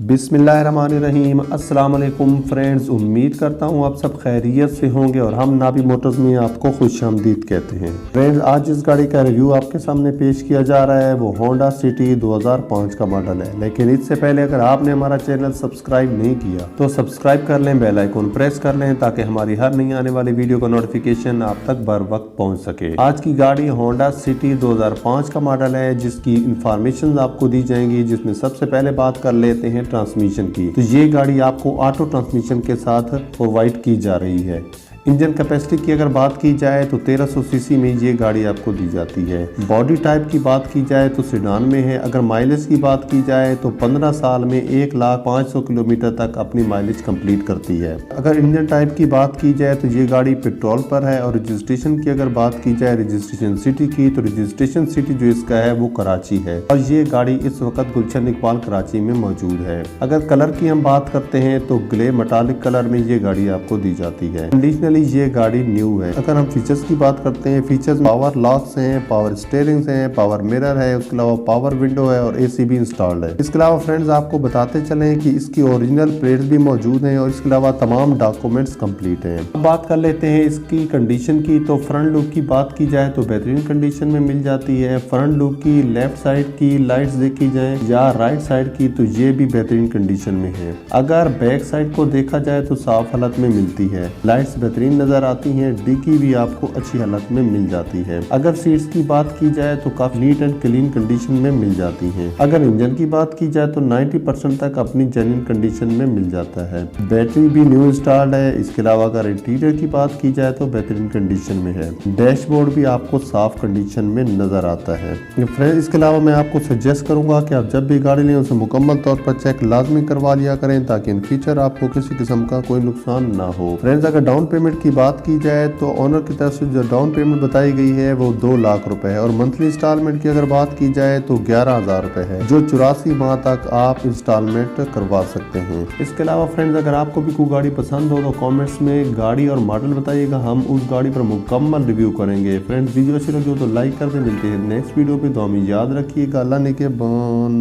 बिस्मिल्लाहिर्रहमानिर्रहीम। अस्सलाम वालेकुम फ्रेंड्स, उम्मीद करता हूँ आप सब खैरियत से होंगे और हम नाबी मोटर्स में आपको खुशामदीद कहते हैं। फ्रेंड्स, आज जिस गाड़ी का रिव्यू आपके सामने पेश किया जा रहा है वो होंडा सिटी 2005 का मॉडल है। लेकिन इससे पहले अगर आपने हमारा चैनल सब्सक्राइब नहीं किया तो सब्सक्राइब कर लें, बेल आइकन प्रेस कर लें ताकि हमारी हर नई आने वाली वीडियो का नोटिफिकेशन आप तक बर वक्त पहुँच सके। आज की गाड़ी होंडा सिटी 2005 का मॉडल है जिसकी इंफॉर्मेशन आपको दी जाएंगी, जिसमें सबसे पहले बात कर लेते हैं ट्रांसमिशन की। तो ये गाड़ी आपको ऑटो ट्रांसमिशन के साथ प्रोवाइड की जा रही है। इंजन कैपेसिटी की अगर बात की जाए तो 1300 सीसी में ये गाड़ी आपको दी जाती है। बॉडी टाइप की बात की जाए तो सेडान में है। अगर माइलेज की बात की जाए तो 15 साल में 1,05,000 किलोमीटर तक अपनी माइलेज कंप्लीट करती है। अगर इंजन टाइप की बात की जाए तो ये गाड़ी पेट्रोल पर है। और रजिस्ट्रेशन की अगर बात की जाए रजिस्ट्रेशन सिटी की, तो रजिस्ट्रेशन सिटी जो इसका है वो कराची है और ये गाड़ी इस वक्त गुलशन इकबाल कराची में मौजूद है। अगर कलर की हम बात करते हैं तो ग्रे मेटालिक कलर में ये गाड़ी आपको दी जाती है। ये गाड़ी न्यू है। अगर हम फीचर्स की बात करते हैं, फीचर्स पावर लॉक्स हैं, पावर स्टीयरिंग हैं, पावर मिरर है, उसके अलावा पावर विंडो है और एसी भी इंस्टॉल्ड है। इसके अलावा फ्रेंड्स आपको बताते चलें कि इसकी ओरिजिनल प्लेट्स भी मौजूद हैं और इसके अलावा तमाम डॉक्यूमेंट्स कंप्लीट हैं। अब बात कर लेते हैं इसकी कंडीशन की। तो फ्रंट लुक की बात की जाए तो बेहतरीन कंडीशन में मिल जाती है। फ्रंट लुक की लेफ्ट साइड की लाइट्स देखी जाए या राइट साइड की तो ये भी बेहतरीन कंडीशन में है। अगर बैक साइड को देखा जाए तो साफ हालत में मिलती है, लाइट्स बेहतरीन नजर आती हैं। डिक्की भी आपको अच्छी हालत में मिल जाती है। अगर सीट्स की बात की जाए तो काफी नीट एंड क्लीन कंडीशन में मिल जाती हैं। अगर इंजन की बात की जाए तो 90% तक अपनी जेन्युइन कंडीशन में मिल जाता है। बैटरी भी न्यू इंस्टॉल्ड है। इसके अलावा अगर इंटीरियर की बात की जाए तो बेहतरीन कंडीशन में है। डैशबोर्ड भी आपको साफ कंडीशन में नजर आता है। फ्रेंड्स, इसके अलावा मैं आपको सजेस्ट करूंगा कि आप जब भी गाड़ी लें उसे मुकम्मल तौर पर चेक लाजमी करवा लिया करें ताकि इन फ्यूचर आपको किसी किस्म का कोई नुकसान ना हो। फ्रेंड्स, अगर डाउन पेमेंट की बात की जाए तो ऑनर की तरफ से जो डाउन पेमेंट बताई गई है वो 2 लाख रुपए है और मंथली इंस्टॉलमेंट की अगर बात की जाए तो 11,000 रुपए है, जो 84 माह तक आप इंस्टॉलमेंट करवा सकते हैं। इसके अलावा फ्रेंड्स, अगर आपको भी कोई गाड़ी पसंद हो तो कमेंट्स में गाड़ी और मॉडल बताइएगा, हम उस गाड़ी पर मुकम्मल रिव्यू करेंगे। फ्रेंड्स, वीडियो अच्छी लगी हो तो लाइक कर दें। मिलते हैं नेक्स्ट वीडियो पे। तो हमें याद रखिएगा। अल्लाह ने के बान।